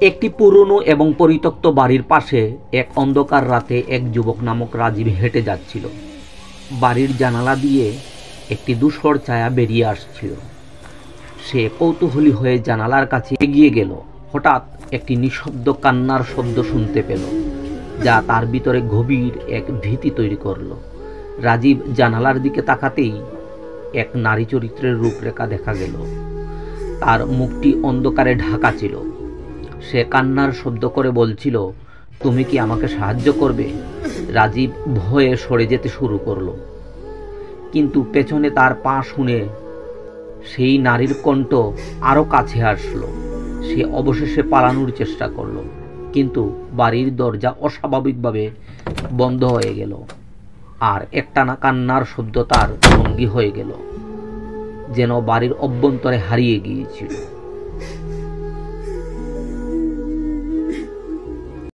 একটি পুরনো এবং পরিত্যক্ত বাড়ির পাশে এক অন্ধকার রাতে এক যুবক নামক রাজীব হেঁটে যাচ্ছিল। বাড়ির জানালা দিয়ে একটি ধূসর ছায়া বেরিয়ে আসছিল। সে কৌতূহলী হয়ে জানালার কাছে এগিয়ে গেল। হঠাৎ একটি নিঃশব্দ কান্নার শব্দ শুনতে পেল, যা তার ভিতরে গভীর এক ভীতি তৈরি করল। রাজীব জানালার দিকে তাকাতেই এক নারী চরিত্রের রূপরেখা দেখা গেল। তার মুখটি অন্ধকারে ঢাকা ছিল। সে কান্নার শব্দ করে বলছিল, তুমি কি আমাকে সাহায্য করবে? রাজীব ভয়ে সরে যেতে শুরু করলো, কিন্তু পেছনে তার পা শুনে সেই নারীর কণ্ঠ আরো কাছে আসলো। সে অবশেষে পালানোর চেষ্টা করলো, কিন্তু বাড়ির দরজা অস্বাভাবিকভাবে বন্ধ হয়ে গেল, আর একটানা কান্নার শব্দ তার সঙ্গী হয়ে গেল, যেন বাড়ির অভ্যন্তরে হারিয়ে গিয়েছিল।